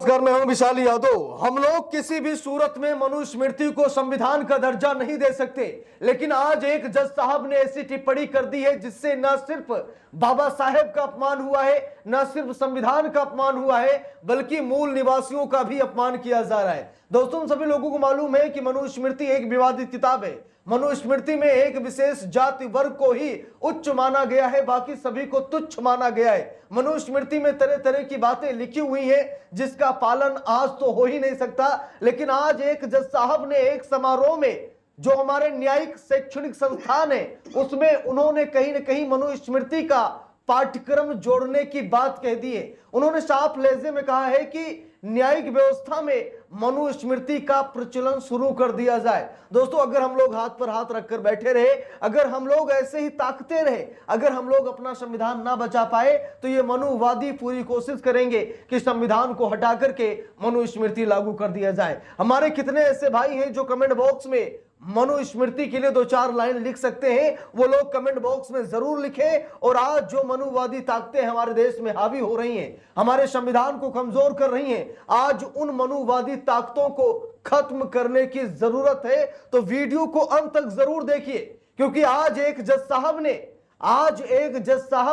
नमस्कार, मैं हूं विशाल यादव। हम लोग किसी भी सूरत में मनुस्मृति को संविधान का दर्जा नहीं दे सकते, लेकिन आज एक जज साहब ने ऐसी टिप्पणी कर दी है जिससे न सिर्फ बाबा साहेब का अपमान हुआ है, न सिर्फ संविधान का अपमान हुआ है, बल्कि मूल निवासियों का भी अपमान किया जा रहा है। दोस्तों, सभी लोगों को मालूम है कि मनुस्मृति एक विवादित किताब है। मनुस्मृति में एक विशेष जाति वर्ग को ही उच्च माना गया है, बाकी सभी को तुच्छ माना गया है। मनुस्मृति में तरह तरह की बातें लिखी हुई हैं जिसका पालन आज तो हो ही नहीं सकता, लेकिन आज एक जज साहब ने एक समारोह में जो हमारे न्यायिक शैक्षणिक संस्थान है उसमें उन्होंने कहीं न कहीं मनुस्मृति का पाठ्यक्रम जोड़ने की बात कह दी है। उन्होंने साफ लहजे में कहा है कि न्यायिक व्यवस्था में मनुस्मृति का प्रचलन शुरू कर दिया जाए। दोस्तों, अगर हम लोग हाथ पर हाथ रखकर बैठे रहे, अगर हम लोग ऐसे ही ताकते रहे, अगर हम लोग अपना संविधान ना बचा पाए, तो ये मनुवादी पूरी कोशिश करेंगे कि संविधान को हटा करके मनुस्मृति लागू कर दिया जाए। हमारे कितने ऐसे भाई हैं जो कमेंट बॉक्स में मनुस्मृति के लिए 2-4 लाइन लिख सकते हैं, वो लोग कमेंट बॉक्स में जरूर लिखें। और आज जो मनुवादी ताकतें हमारे देश में हावी हो रही हैं, हमारे संविधान को कमजोर कर रही हैं, आज उन मनुवादी ताकतों को खत्म करने की जरूरत है। तो वीडियो को अंत तक जरूर देखिए, क्योंकि आज एक जज साहब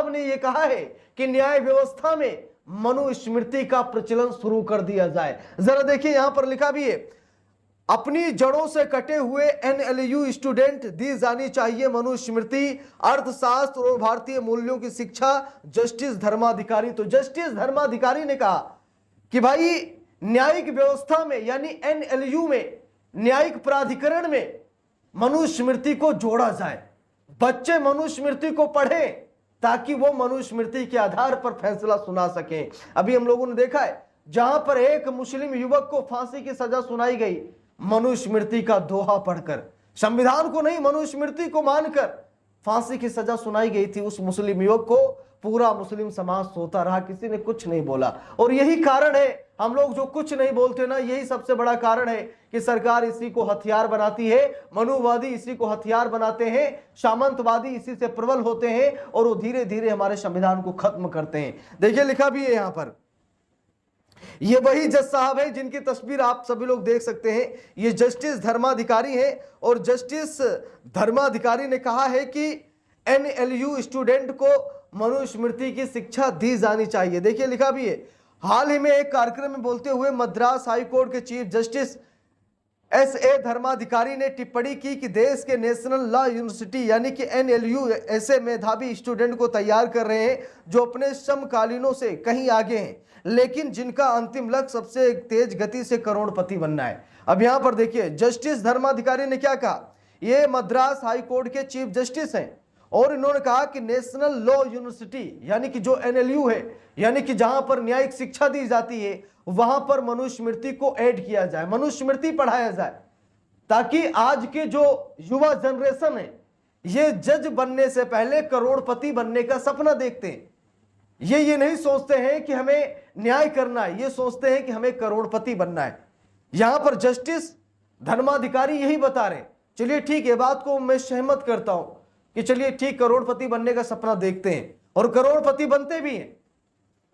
ने यह कहा है कि न्याय व्यवस्था में मनुस्मृति का प्रचलन शुरू कर दिया जाए। जरा देखिए, यहां पर लिखा भी है, अपनी जड़ों से कटे हुए एनएलयू स्टूडेंट दी जानी चाहिए मनुस्मृति, अर्थशास्त्र और भारतीय मूल्यों की शिक्षा, जस्टिस धर्माधिकारी। तो जस्टिस धर्माधिकारी ने कहा कि भाई न्यायिक व्यवस्था में यानी एनएलयू में, न्यायिक प्राधिकरण में मनुस्मृति को जोड़ा जाए। बच्चे मनुस्मृति को पढ़ें ताकि वो मनुस्मृति के आधार पर फैसला सुना सकें। अभी हम लोगों ने देखा है जहां पर एक मुस्लिम युवक को फांसी की सजा सुनाई गई मनुस्मृति का दोहा पढ़कर, संविधान को नहीं मनुस्मृति को मानकर फांसी की सजा सुनाई गई थी। उस मुस्लिम युवक को पूरा मुस्लिम समाज सोता रहा, किसी ने कुछ नहीं बोला। और यही कारण है, हम लोग जो कुछ नहीं बोलते ना, यही सबसे बड़ा कारण है कि सरकार इसी को हथियार बनाती है, मनुवादी इसी को हथियार बनाते हैं, सामंतवादी इसी से प्रबल होते हैं और वो धीरे धीरे हमारे संविधान को खत्म करते हैं। देखिए, लिखा भी है यहां पर, ये वही जज साहब है जिनकी तस्वीर आप सभी लोग देख सकते हैं। ये जस्टिस धर्माधिकारी है और जस्टिस धर्माधिकारी ने कहा है कि एनएलयू स्टूडेंट को मनुस्मृति की शिक्षा दी जानी चाहिए। देखिए, लिखा भी है, हाल ही में एक कार्यक्रम में बोलते हुए मद्रास हाई कोर्ट के चीफ जस्टिस एसए धर्माधिकारी ने टिप्पणी की कि देश के नेशनल लॉ यूनिवर्सिटी यानी कि एनएलयू ऐसे मेधावी स्टूडेंट को तैयार कर रहे हैं जो अपने समकालीनों से कहीं आगे हैं, लेकिन जिनका अंतिम लक्ष्य सबसे तेज गति से करोड़पति बनना है। अब यहां पर देखिए, जस्टिस धर्माधिकारी ने क्या कहा। ये मद्रास हाई कोर्ट के चीफ जस्टिस हैं और इन्होंने कहा कि नेशनल लॉ यूनिवर्सिटी यानी कि जो एनएलयू है, यानी कि जहां पर न्यायिक शिक्षा दी जाती है, वहां पर मनुस्मृति को ऐड किया जाए, मनुस्मृति पढ़ाया जाए, ताकि आज के जो युवा जनरेशन है ये जज बनने से पहले करोड़पति बनने का सपना देखते हैं। ये नहीं सोचते हैं कि हमें न्याय करना है, ये सोचते हैं कि हमें करोड़पति बनना है। यहां पर जस्टिस धर्माधिकारी यही बता रहे हैं। चलिए ठीक है, बात को मैं सहमत करता हूं कि चलिए ठीक, करोड़पति बनने का सपना देखते हैं और करोड़पति बनते भी हैं,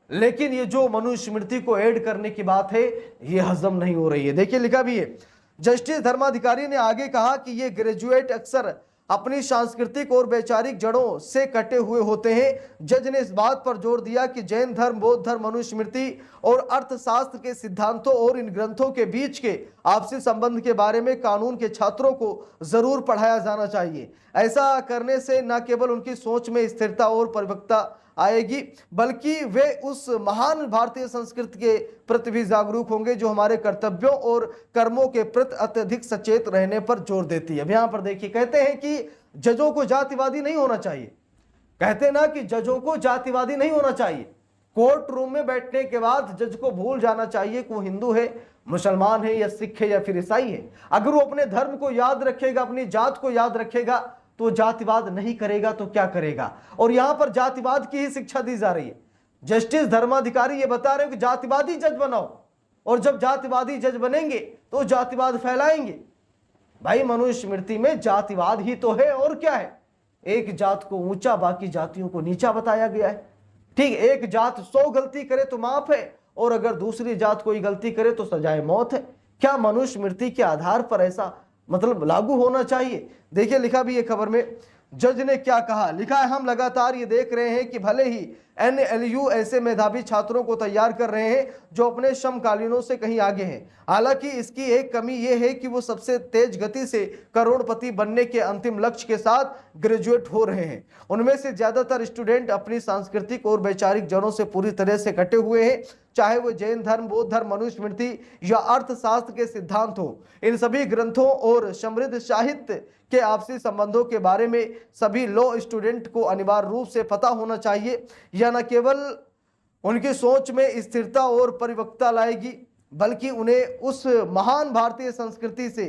लेकिन ये जो मनुस्मृति को ऐड करने की बात है ये हजम नहीं हो रही है। देखिए, लिखा भी है, जस्टिस धर्माधिकारी ने आगे कहा कि ये ग्रेजुएट अक्सर अपनी सांस्कृतिक और वैचारिक जड़ों से कटे हुए होते हैं। जज ने इस बात पर जोर दिया कि जैन धर्म, बौद्ध धर्म, मनुस्मृति और अर्थशास्त्र के सिद्धांतों और इन ग्रंथों के बीच के आपसी संबंध के बारे में कानून के छात्रों को जरूर पढ़ाया जाना चाहिए। ऐसा करने से न केवल उनकी सोच में स्थिरता और परिपक्वता आएगी, बल्कि वे उस महान भारतीय संस्कृति के प्रति भी जागरूक होंगे जो हमारे कर्तव्यों और कर्मों के प्रति अत्यधिक सचेत रहने पर जोर देती है। अब यहां पर देखिए, कहते हैं कि जजों को जातिवादी नहीं होना चाहिए, कहते हैं ना कि जजों को जातिवादी नहीं होना चाहिए। कोर्ट रूम में बैठने के बाद जज को भूल जाना चाहिए कि वो हिंदू है, मुसलमान है या सिख है या फिर ईसाई है। अगर वो अपने धर्म को याद रखेगा, अपनी जात को याद रखेगा, तो जातिवाद नहीं करेगा तो क्या करेगा। और यहां पर जातिवाद की ही शिक्षा दी जा रही है। जस्टिस धर्माधिकारी ये बता रहे हो कि जातिवादी जज बनाओ, और जब जातिवादी जज बनेंगे तो जातिवाद फैलाएंगे। भाई, मनुस्मृति में जातिवाद ही तो है, और क्या है। एक जात को ऊंचा, बाकी जातियों को नीचा बताया गया है। ठीक, एक जात 100 गलती करे तो माफ है, और अगर दूसरी जात कोई गलती करे तो सजाए मौत है। क्या मनुस्मृति के आधार पर ऐसा मतलब लागू होना चाहिए? देखिए लिखा भी है खबर में, जज ने क्या कहा, लिखा है हम लगातार ये देख रहे हैं कि भले ही एनएलयू ऐसे मेधावी छात्रों को तैयार कर रहे हैं जो अपने समकालीनों से कहीं आगे हैं, हालांकि इसकी एक कमी यह है कि वो सबसे तेज गति से करोड़पति बनने के अंतिम लक्ष्य के साथ ग्रेजुएट हो रहे हैं। उनमें से ज्यादातर स्टूडेंट अपनी सांस्कृतिक और वैचारिक जड़ों से पूरी तरह से कटे हुए हैं, चाहे वो जैन धर्म, बौद्ध धर्म, मनुस्मृति या अर्थशास्त्र के सिद्धांत हो। इन सभी ग्रंथों और समृद्ध साहित्य के आपसी संबंधों के बारे में सभी लॉ स्टूडेंट को अनिवार्य रूप से पता होना चाहिए। यह न केवल उनकी सोच में स्थिरता और परिपक्वता लाएगी बल्कि उन्हें उस महान भारतीय संस्कृति से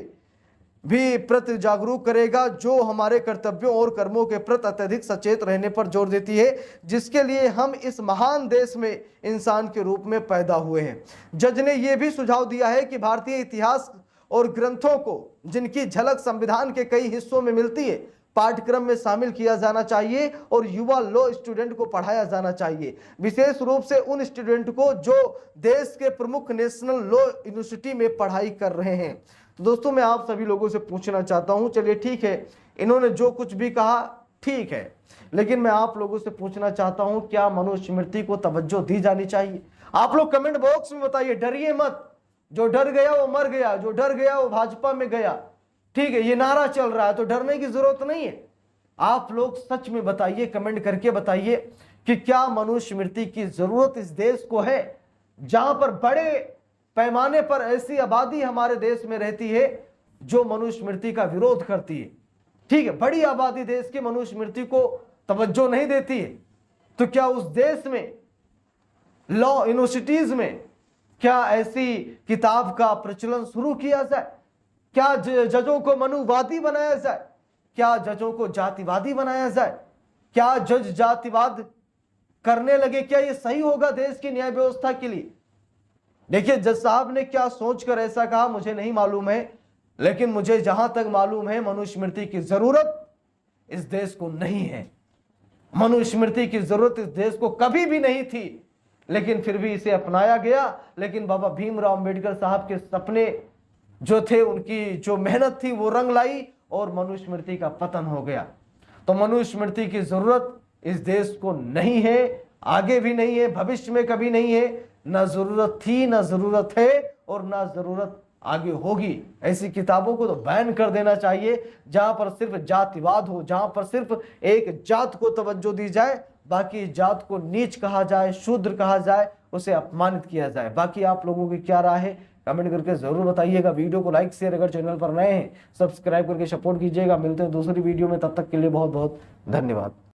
भी प्रति जागरूक करेगा जो हमारे कर्तव्यों और कर्मों के प्रति अत्यधिक सचेत रहने पर जोर देती है, जिसके लिए हम इस महान देश में इंसान के रूप में पैदा हुए हैं। जज ने यह भी सुझाव दिया है कि भारतीय इतिहास और ग्रंथों को, जिनकी झलक संविधान के कई हिस्सों में मिलती है, पाठ्यक्रम में शामिल किया जाना चाहिए और युवा लॉ स्टूडेंट को पढ़ाया जाना चाहिए, विशेष रूप से उन स्टूडेंट को जो देश के प्रमुख नेशनल लॉ यूनिवर्सिटी में पढ़ाई कर रहे हैं। तो दोस्तों मैं आप सभी लोगों से पूछना चाहता हूं, चलिए ठीक है, इन्होंने जो कुछ भी कहा ठीक है, लेकिन मैं आप लोगों से पूछना चाहता हूं क्या मनुस्मृति को तवज्जो दी जानी चाहिए? आप लोग कमेंट बॉक्स में बताइए, डरिए मत। जो डर गया वो मर गया, जो डर गया वो भाजपा में गया। ठीक है, ये नारा चल रहा है तो डरने की जरूरत नहीं है। आप लोग सच में बताइए, कमेंट करके बताइए कि क्या मनुस्मृति की जरूरत इस देश को है, जहां पर बड़े पैमाने पर ऐसी आबादी हमारे देश में रहती है जो मनुस्मृति का विरोध करती है। ठीक है, बड़ी आबादी देश की मनुस्मृति को तवज्जो नहीं देती है। तो क्या उस देश में लॉ यूनिवर्सिटीज में क्या ऐसी किताब का प्रचलन शुरू किया जाए? क्या जजों को मनुवादी बनाया जाए? क्या जजों को जातिवादी बनाया जाए? क्या जज जातिवाद करने लगे? क्या यह सही होगा देश की न्याय व्यवस्था के लिए? देखिए जज साहब ने क्या सोचकर ऐसा कहा मुझे नहीं मालूम है, लेकिन मुझे जहां तक मालूम है मनुस्मृति की जरूरत इस देश को नहीं है। मनुस्मृति की जरूरत इस देश को कभी भी नहीं थी, लेकिन फिर भी इसे अपनाया गया। लेकिन बाबा भीमराव अंबेडकर साहब के सपने जो थे, उनकी जो मेहनत थी वो रंग लाई और मनुस्मृति का पतन हो गया। तो मनुस्मृति की जरूरत इस देश को नहीं है, आगे भी नहीं है, भविष्य में कभी नहीं है। ना जरूरत थी, ना जरूरत है और ना जरूरत आगे होगी। ऐसी किताबों को तो बैन कर देना चाहिए जहां पर सिर्फ जातिवाद हो, जहां पर सिर्फ एक जात को तवज्जो दी जाए, बाकी जात को नीच कहा जाए, शूद्र कहा जाए, उसे अपमानित किया जाए। बाकी आप लोगों की क्या राय है कमेंट करके जरूर बताइएगा। वीडियो को लाइक शेयर, अगर चैनल पर नए हैं सब्सक्राइब करके सपोर्ट कीजिएगा। मिलते हैं दूसरी वीडियो में, तब तक के लिए बहुत बहुत धन्यवाद।